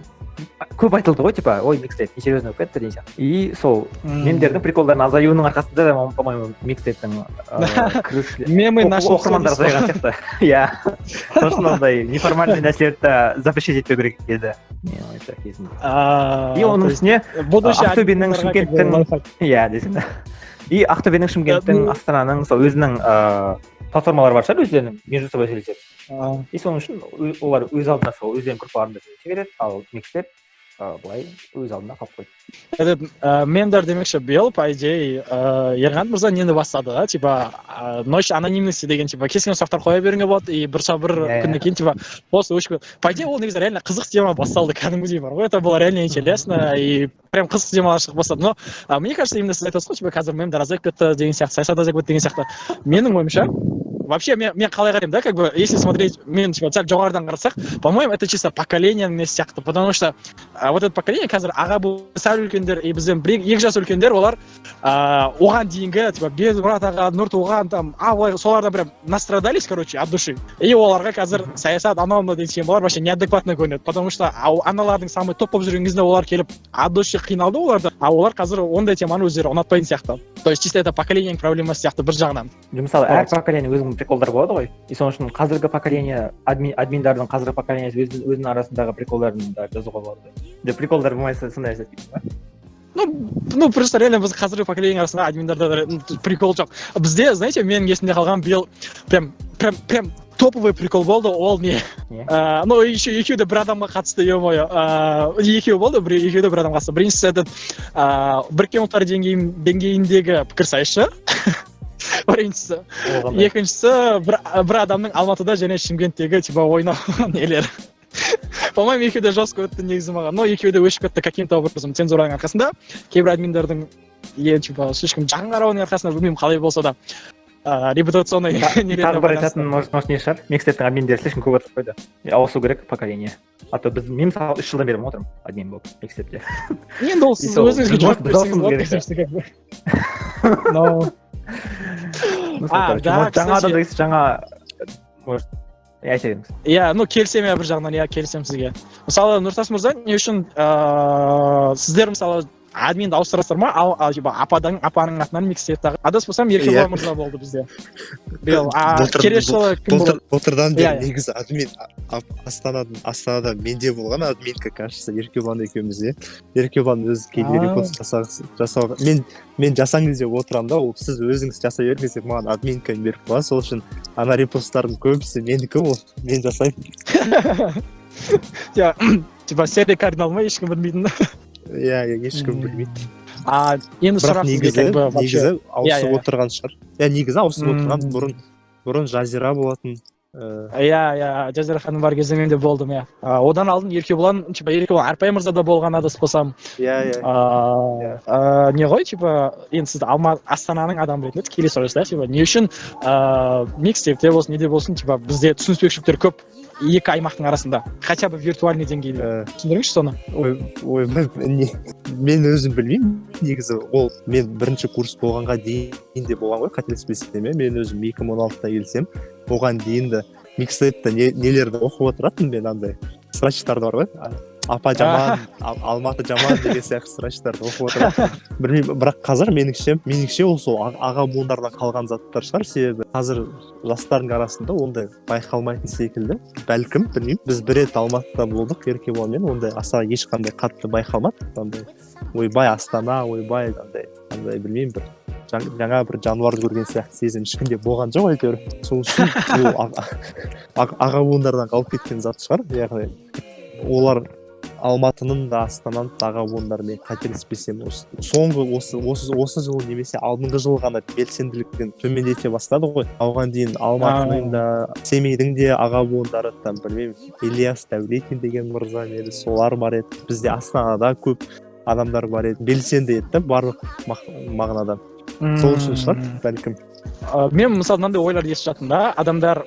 көп айтылды ғой, типа, ой, микстейп несерьезно болып кетті деген сияқты. И сол мемдердің приколдардың азаюының арқасында да, по-моему, микстейптің оқырмандар азайған сияқты. Иә. Сосын ондай неформальный нәрселерді запрещать етпеу керек еді. Мен ойымша кезінде. И оның үстіне Ақтөбенің, Шымкенттің, иә, десем. И Ақтөбенің, Шымкенттің, Астананың сол өзінің платформалары бар шығар, өздерінің междусобой сөйлеседі. И соның үшін олар өз алдына сол өздерінің группаларында сөйлесе береді, ал микстейп былай өз алдына қалып қойды.
Мемдар демекші биыл, по идее, Ерған мырза нені бастады, типа, ночь анонимности деген, типа, кез-келген сұрақтар қоя беруіңе болады, и бір күннен кейін, типа, осы өшіп. По идее, ол негізі реально қызық тема басталды, кәдімгідей бар ғой, это было реально интересно, и прям қызық темалар шығып бастады. Но мне кажется, именно сіз айтасыз ғой, типа, қазір мемдар азайып кетті деген сияқты, саясат азайып кетті деген сияқты. Менің ойымша, вообще, мен қалай қараймын, да, как бы, если смотреть, мен, типа, сәл жоғарыдан қарасақ, по-моему, это чисто поколение емес сияқты, потому что вот это поколение қазір аға сәл үлкендер, и бізден екі жас үлкендер, олар оған дейінгі, типа, Безмұрат аға, Нұртуған, там, солардан прям настрадались, короче, от души. И оларға қазір саясат, анау деген темалар вообще неадекватно көрінеді, потому что аналардың самый топ болып жүрген кезде олар келіп от души қиналды оларды, а олар қазір ондай теманы өздері ұнатпайтын сияқты. То есть чисто это поколение проблемасы сияқты бір жағынан.
Мысалы, әр поколение өзінің приколдар болады ғой. И соның үшін қазіргі поколение, админдардың қазіргі поколениясы өзінің арасындағы приколдарын да жазуға болады. Де приколдар болмайса сондай нәрсе дейді ма?
Ну, просто реально біз қазіргі поколение арасында админдарда прикол жоқ. Бізде, знаете, менің есімде қалған биыл прям топовый прикол болды, ол не? Ну, еще екеуі бір адамға қатысты, ё-моё. Екеуі болды, екеуі бір адамға қатысты. Біріншісі этот біріккен ұлттар деңгейіндегі пікірсайысшы. Біріншісі. Екіншісі бір адамның Алматыда және Шымкенттегі типа ойнау нелері. По-моему, екеуі де жестко өтті негізі маған. Но екеуі де өшіп кетті каким-то образом цензураның арқасында. Кейбір админдардың типа слишком жағын қарауының арқасында, білмеймін қалай болса да репутационный
тағы бір айтатын может не шығар, микстейптің админдері слишком көп отырып қойды. Ауысу керек поколение. А то біз, мен мысалы 3 жылдан бері отырмын админ болып микстейпте.
Енді ол сіз өзіңізге жауап берсеңіз болады.
Жаңа адам дегенсіз, жаңа может айта беріңіз.
Иә, ну келісемін бір жағынан, иә, келісемін сізге. Мысалы, Нұртас мырза, не үшін сіздер мысалы админді ауыстырасыздар ма? Апаның атынан микстейптағы. Адаспасам Еркебұлан мырза болды бізде. Келесі жылы кім болды?
Былтырдан бері негізі админ Астанада менде болған админка, кажется, Еркебұлан екеумізде. Еркебұлан өзі кейде репост жасауға. Мен жасаңыз деп отырамын да, ол сіз өзіңіз жасай беріңіз деп маған админканы беріп қойған. Сол үшін ана репосттардың көбісі менікі, ол мен жасаймын.
Типа серия кардинал ма, ешкім білмейтін.
Иә, ешкім білмейді.
Енді сұрақ
сізге негізі ауысып отырған шығар. Иә, негізі ауысып отырған бұрын жазира болатын.
Иә, жазира ханым бар кезде мен де болдым, иә. Одан алдын Еркебұлан Арпай мырза да болған, адаспасам.
Иә.
Не ғой, енді сіз Астананың адамы ретінде тікелей сұрайсыз да, не үшін микстейпте болсын, неде болсын, бізде түсініспеушіліктер көп екі аймақтың арасында, хотя бы виртуальный деңгейде. Түсіндіріңізші соны?
Ой, мен өзім білмеймін. Негізі ол мен бірінші курс болғанға дейін де болған ғой, қателеспесем. Мен өзім 2016-та келсем, оған дейін де микстейпте нелерді оқып отыратын мен, андай срачтарды бар ғой, апа жаман, Алматы жаман деген сияқты срачтарды оқып отыратын. Білмеймін, бірақ қазір меніңше ол сол аға буындардан қалған заттар шығар, себебі қазір жастардың арасында ондай байқалмайтын секілді. Бәлкім, білмеймін, біз бір рет Алматыда болдық Еркебұланмен, ондай аса ешқандай қатты байқалмады. Андай ойбай Астана, ойбай андай білмеймін, бір жаңа бір жануарды көрген сияқты сезім ешкімде болған жоқ әйтеуір. Сол үшін аға буындардан қалып кеткен зат шығар. Яғни олар Алматының да Астананың да аға буындары, мен қателеспесем, соңғы осы жылы немесе алдыңғы жылы ғана белсенділіктен төмендете бастады ғой. Оған дейін Алматының да Семейдің де аға буындары, білмеймін, Ильяс Дәулетин деген мырза, солар бар еді. Бізде Астанада көп адамдар бар еді, белсенді еді барлық мағынада. Сол үшін шығар, бәлкім.
Мен мысалы мынандай ойлар естіп жатырмын да, адамдар,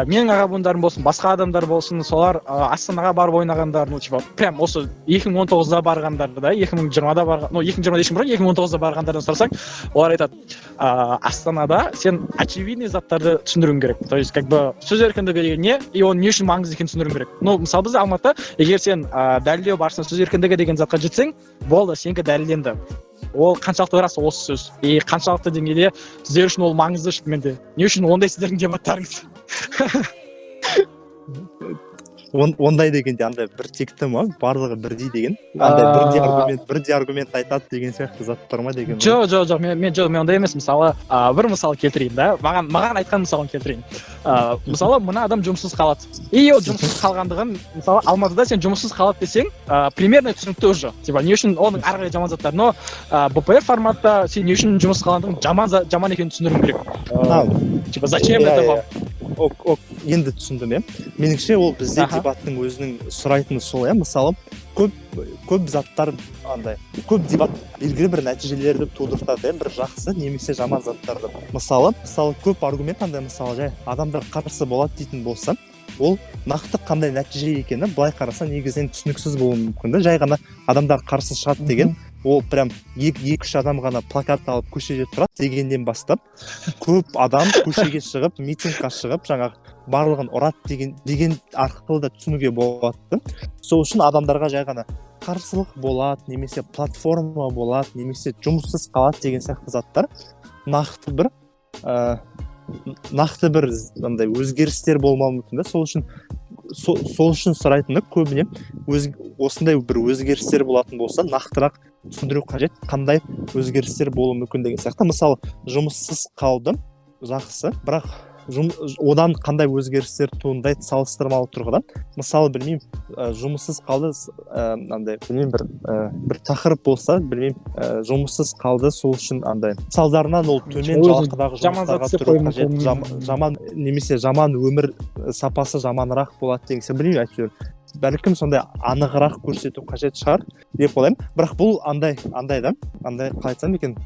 менің аға буындарым болсын, басқа адамдар болсын, солар Астанаға барып ойнағандар, прям осы 2019-да барғандарды да, 2020-да барған, 2020-да ешкім бұрын, 2019-да барғандардан сұрасаң, олар айтады, Астанада сен очевидный заттарды түсіндіруің керек. То есть, сөз еркіндігі деген не, и оны не үшін маңызды екенін түсіндіруің керек. Мысалы бізде Алматы, егер сен дәлелдеу барысында сөз еркіндігі деген затқа жетсең, болды, сенікі дәлелденді. Ол қаншалықты рас осы сөз, қаншалықты деңгейде сіздер үшін ол маңызды шынымен де. Не үшін ондай сіздердің дебаттарыңыз?
Ондай дегенде андай бір текті ма, барлығы бірдей деген, андай бірдей аргумент айтады деген сияқты заттар ма деген.
Жоқ, мен ондай емес. Мысалы, бір мысал келтірейін да, маған айтқан мысалын келтірейін. Мысалы, мына адам жұмыссыз қалады. И ол жұмыссыз қалғандығын, мысалы, Алматыда сен жұмыссыз қалады десең, примерно түсінікті уже. Не үшін оның арғы жаман заттар, но БПФ форматта сен не үшін жұмыссыз қалғандығын жаман екенін түсіндіруің керек. Зачем это вам?
Енді түсіндім, меніңше ол бізде дебаттың өзінің сұрайтыны сол, мысалы, көп заттар андай, көп дебат белгілі бір нәтижелерді тудыртады, бір жақсы немесе жаман заттарды. Мысалы, көп аргумент андай, мысалы, жай адамдар қарсы болады дейтін болса, ол нақты қандай нәтиже екені былай қараса негізінен түсініксіз болуы мүмкін. Жай ғана адамдар қарсы шығады деген, ол прям 2-3 адам ғана плакат алып көшеде тұрады дегеннен бастап, көп адам көшеге шығып, митингқа шығып, жаңағы барлығын ұрады деген арқылы да түсінуге болады. Сол үшін адамдарға жай ғана қарсылық болады, немесе платформа болады, немесе жұмыссыз қалады деген сияқты заттар нақты бір андай өзгерістер болмауы мүмкін да. Сол үшін сұрайтыны көбіне осындай бір өзгерістер болатын болса, нақтырақ түсіндіру қажет, қандай өзгерістер болуы мүмкін деген сияқты. Мысалы, жұмыссыз қалды, жақсы, бірақ одан қандай өзгерістер туындайды салыстырмалы тұрғыдан. Мысалы, білмеймін, жұмыссыз қалды, бір тақырып болса, білмеймін, жұмыссыз қалды, сол үшін андай салдарынан ол төмен жалақыдағы жұмыстарға тұру қажет, жаман немесе жаман өмір сапасы жаманырақ болады деген, білмеймін, әйтеуір бәлкім сондай анығырақ көрсету қажет шығар деп ойлаймын. Бірақ бұл андай қалай айтсам екен,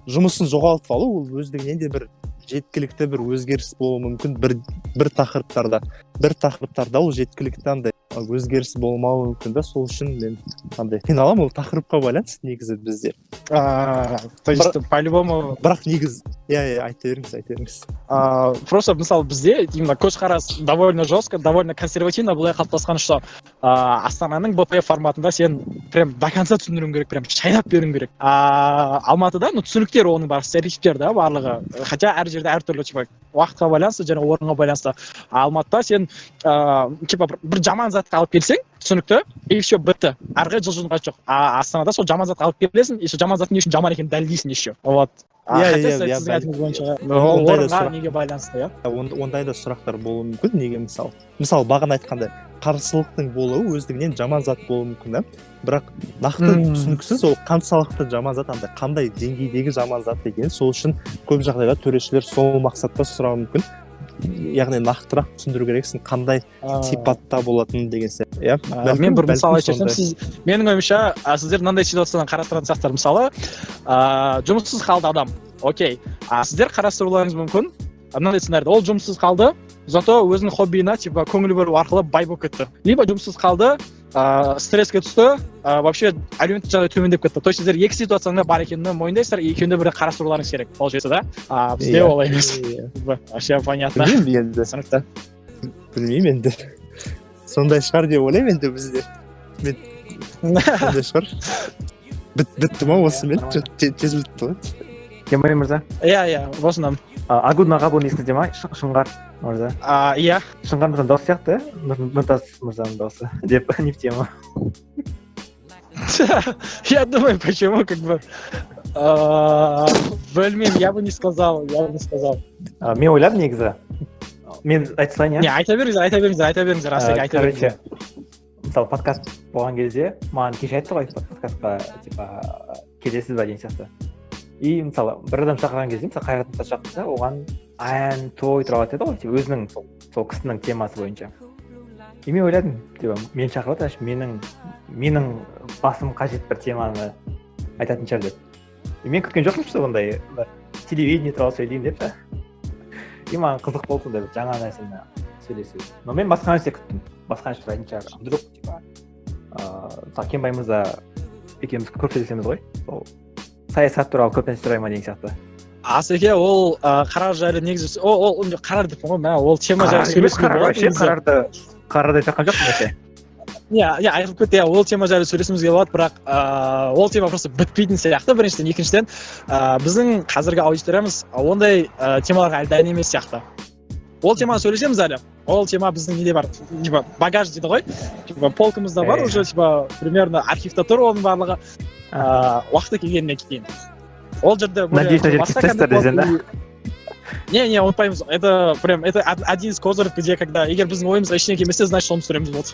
жұмысын жоғалтып алу ол өздігінен де бір жеткілікті бір өзгеріс болуы мүмкін. Бір тақырыптарда ол жеткілікті андай өзгеріс болмауы мүмкін да. Сол үшін мен андай қиналамын, ол тақырыпқа байланысты негізі бізде.
То есть по-любому.
Бірақ негіз, айта беріңіз.
Просто мысалы бізде именно көзқарас довольно жестко, довольно консервативно былай қалыптасқан, что Астананың БПФ форматында сен прям до конца түсіндіруің керек, прям шайнап беруің керек. Алматыда түсініктер оның бар, стереотиптер да барлығы. Хотя әр жерде әртүрлі уақытқа байланысты және орынға байланысты. Алматыда сен бір жаман затты алып келсең, түсінікті, и все, бітті. Арғы жылжуға жоқ. Астанада сол жаман затты алып келесің, и сол жаман заттың не үшін жаман екенін дәлелдейсің еще. Вот. Орынға неге байланысты,
ондай да сұрақтар болуы мүмкін. Неге мысалы бағана айтқандай, қарсылықтың болуы өздігінен жаман зат болуы мүмкін да. Бірақ нақты түсініксіз ол қаншалықты жаман зат, қандай деңгейдегі жаман зат екенін. Сол үшін көп жағдайда төрешілер сол мақсатта сұрауы мүмкін. яғни нақтырақ түсіндіру керексің қандай сипатта болатынын деген сияқты. Иә.
Мен бір мысал айтып жіберсем, менің ойымша сіздер мынандай ситуациядан қарастыратын сияқтар. Мысалы, жұмыссыз қалды адам. Окей. Сіздер қарастыруларыңыз мүмкін. Мынандай сценарийде ол жұмыссыз қалды, зато өзінің хоббиіне типа көңіл бөлу арқылы бай болып кетті. Либо жұмыссыз қалды, стресске түсті, вообще әлеуметтік жағдай төмендеп кетті. То есть сіздер екі ситуацияның бар екенін мойындайсыздар, екеуінде бір қарастыруларыңыз керек. Ол жерде да. Бізде олай емес. Вообще понятно.
Білмеймін енді. Сондай шығар деп ойлаймын енді бізде. Сондай шығар. Бітті ма осымен? Тез бітті ғой.
Кенбай мырза?
Иә, осынам.
Агудың аға бұл несін дема, Шыңғар мырза.
Иә.
Шыңғар мырзаның дауысы сияқты, Нұртас мырзаның дауысы. Деп не в тему.
Я думаю, почему, как бы... Білмеймін, я бы не сказал.
Мен ойладым негізі. Мен айта салайын,
иә? Не, айта беріңіздер, Асылхан, айта беріңіздер.
Мысалы, подкаст болған кезде, маған кеше айтты ғой, подкастқа, типа, келесіз ба деген сияқты. И мысалы бір адам шақырған кезде, мысалы қайрат шақырса, оған ән, той туралы айтады ғой, өзінің сол кісінің темасы бойынша. И мен ойладым, типа, мен шақырып отыр, менің басым қажет бір теманы айтатын шығар деп. И мен күткен жоқпын, что ондай телевидение туралы сөйлеймін деп та. И маған қызық болды сондай бір жаңа нәрсені сөйлесу. Но мен басқа нәрсе күттім. Басқа нәрсе сұрайтын шығар. Вдруг типа мысалы Кенбай мырза екеуміз көп сөйлесеміз ғой. Сол саясат туралы көп нәрсе сұрай ма деген сияқты.
Асеке ол қарар жайлы негізі ол қарар деп ғой, ол тема жайлы сөйлесуге болады.
Қарарды айтып жатқан жоқпын вообще.
Иә, айтып кетті, ол тема жайлы сөйлесімізге болады, бірақ ол тема просто бітпейтін сияқты, біріншіден. Екіншіден, біздің қазіргі аудиториямыз ондай темаларға әлі дайын емес сияқты. Ол теманы сөйлесеміз әлі. Ол тема біздің неде бар, типа багаж дейді ғой. Типа полкамызда бар, уже типа примерно архивта тұр оның барлығы. Уақыты келгеннен кейін. Ол жерде Не, ұмытпаймыз. Это один из козырев, где когда егер біздің ойымызға ештеңе келмесе, значит соны түсіреміз болды.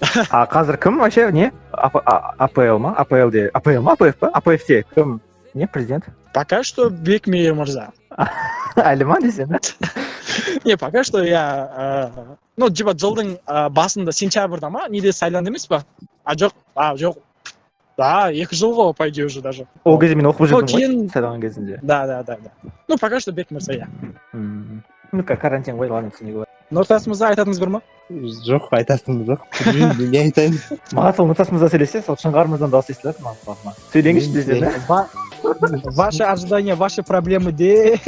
Қазір кім вообще не? АПЛ ма? АПЛ ма? АПФте кім? Не, президент?
Пока что Бекмейер мырза.
Әлі ма десең?
Не, пока что я типа жылдың басында сентябрьда ма неде сайланды емес па? Жоқ. Да, 2 жыл ғой, по идее уже даже.
Ол кезде мен оқып жүрдім ғой, сайлаған кезінде.
Да. Пока что Бек мырза, иә.
Карантин ғой, ладно, түсіне ғой.
Нұртас мырза айтатыңыз бар ма?
Жоқ, айтатыным жоқ. Не айтайын?
Маған сол Нұртас мырза сөйлесе, сол Шыңғар мырзаның дауысы естіледі маған. Сөйлеңізші десем.
Ваши ожидания, ваши проблемы де.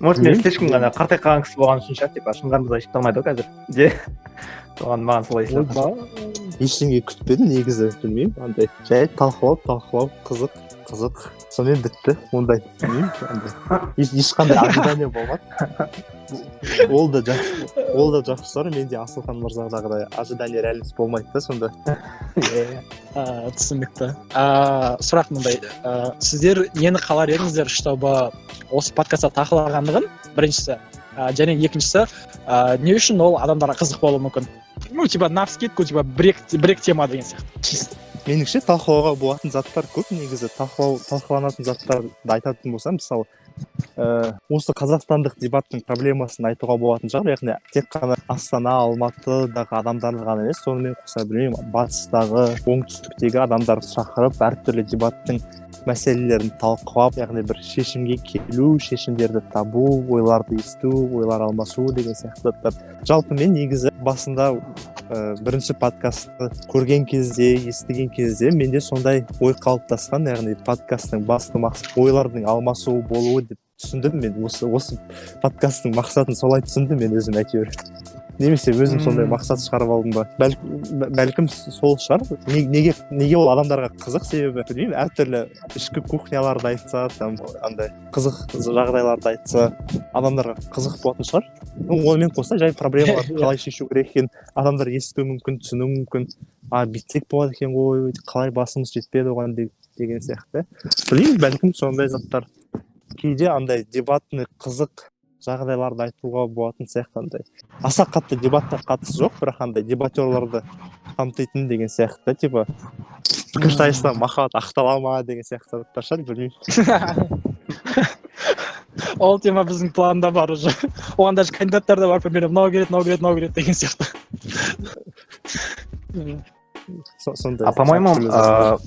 Может, мен слишком ғана қартай қалған кісі болған үшін шығар, типа Шыңғар мырза ешкім алмайды ғой қазір. Де. Соған маған солай естіледі.
Ештеңе күтпедім негізі, білмеймін, андай жай талқылау, қызық, сонымен бітті, ондай, білмеймін, ешқандай ожидание болмады. Ол да жақсы шығар, менде Асылхан мырзадағыдай ожидание реальность болмайды да сонда.
Түсінікті. Сұрақ мындай, сіздер нені қалар едіңіздер, чтобы осы подкастта талқылағандығын, біріншісі, және екіншісі, не үшін ол адамдарға қызық болуы мүмкін? Типа навскидку, типа брек тема деген сияқты.
Меніңше талқылауға болатын заттар көп, негізі талқыланатын заттарды айтатын болсам, мысалы, осы қазақстандық дебаттың проблемасын айтуға болатын шығар, яғни тек қана Астана, Алматыдағы адамдарды ғана емес, сонымен қоса білмеймін, батыстағы, оңтүстіктегі адамдарды шақырып, әртүрлі дебаттың мәселелерін талқылап, яғни бір шешімге келу, шешімдерді табу, ойларды есту, ойлар алмасу деген сияқты заттар. Жалпы мен негізі басында бірінші подкастты көрген кезде, естіген кезде менде сондай ой қалыптасқан, яғни подкасттың басты мақсаты ойлардың алмасуы болуы деп түсіндім мен. Осы подкасттың мақсатын солай түсіндім мен өзім әйтеуір. Немесе өзім сондай мақсат шығарып алдым ба? Бәлкім сол шығар. Неге ол адамдарға қызық, себебі білмеймін, әртүрлі ішкі кухняларды айтса, андай қызық жағдайларды айтса, адамдарға қызық болатын шығар. Онымен қоса жай проблемаларды қалай шешу керек екенін адамдар естуі мүмкін, түсіну мүмкін. Бүйтсек болады екен ғой, қалай басымыз жетпеді оған деген сияқты. Білмеймін, бәлкім сондай заттар. Кейде андай дебатный қызық жағдайларды айтуға болатын сияқты. Аса қатты дебаттар қатысы жоқ, бірақ андай дебатерларды қамтитын деген сияқты, типа Пікірсайыста махаббат ақтала ма деген сияқты заттар шығар, білмеймін.
Ол тема біздің планда бар уже. Оған даже кандидаттар да бар, примерно мынау келеді деген сияқты.
По-моему,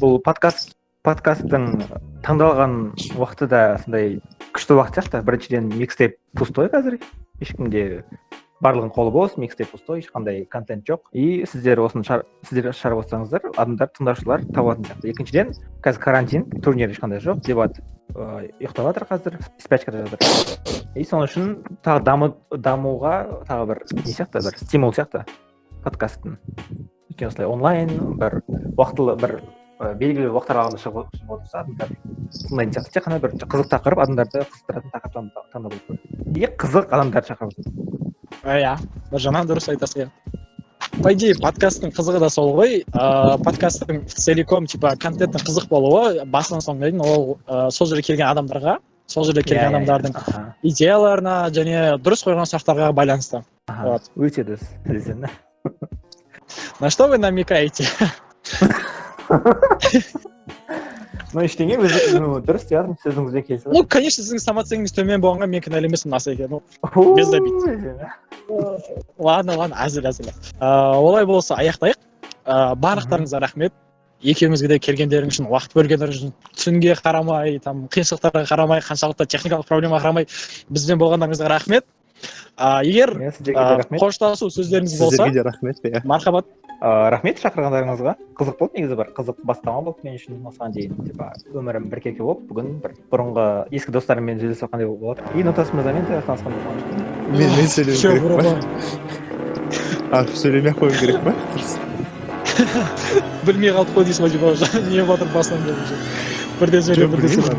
бұл подкасттың таңдалған уақыты да сондай күшті уақыт сияқты. Біріншіден микстейп пустой қазір, ешкімде барлығын қолы бос, микстейп пустой, ешқандай контент жоқ. И сіздер шығарып отырсаңыздар, адамдар, тыңдаушылар табатын сияқты. Екіншіден, қазір карантин, турнир ешқандай жоқ, дебат ұйықтап жатыр қазір, спячкада жатыр. И соның үшін тағы дамуға тағы бір не сияқты, бір стимул сияқты подкасттың. Өйткені осылай онлайн, бір уақытылы, бір белгілі уақыт аралығында шығып отырса, адамдар тыңдайтын сияқты. Тек қана бір қызық тақырып, адамдарды қызықтыратын тақырыптан таңдап алып қойды. И қызық адамдар шақырып отыр.
Иә, бір жағынан дұрыс айтасың. По идее, подкасттың қызығы да сол ғой. Подкасттың целиком типа контенттің қызық болуы басынан соңына дейін ол сол жерге келген адамдарға, сол жерге келген адамдардың идеяларына және дұрыс қойған сұрақтарға байланысты.
Өте дұрыс.
На что вы намекаете?
Ну, ештеңе, дұрыс яғни сөзіңізбен келісіп.
Ну, конечно, сіздің самооценкаңыз төмен болғанға мен кінәлі емеспін, Асеке. Без обид. Ладно, әзіл. Олай болса, аяқтайық. Барлықтарыңызға рахмет. Екеумізге де келгендерің үшін, уақыт бөлгендерің үшін, түнге қарамай, қиыншылықтарға қарамай, қаншалықты техникалық проблемаға қарамай бізбен болғандарыңызға рахмет. Егер қоштасу сөздеріңіз болса,
сіздерге де рахмет.
Мархабат.
Рахмет шақырғандарыңызға. Қызық болды, негізі бір қызық бастама болды мен үшін. Осыған дейін өмірім бір кеке болып, бүгін бір бұрынғы ескі достарыммен жүздесіп қандай болады. И Нұртас мырзамен де танысқан болған.
Мен сөйлеуім керек па? Сөйлемей ақ қоюым керек па?
Білмей қалып қой дейсің ба, не батыр басынан келіп жүр. Бірден сөйлеу, бірден сөйлеу.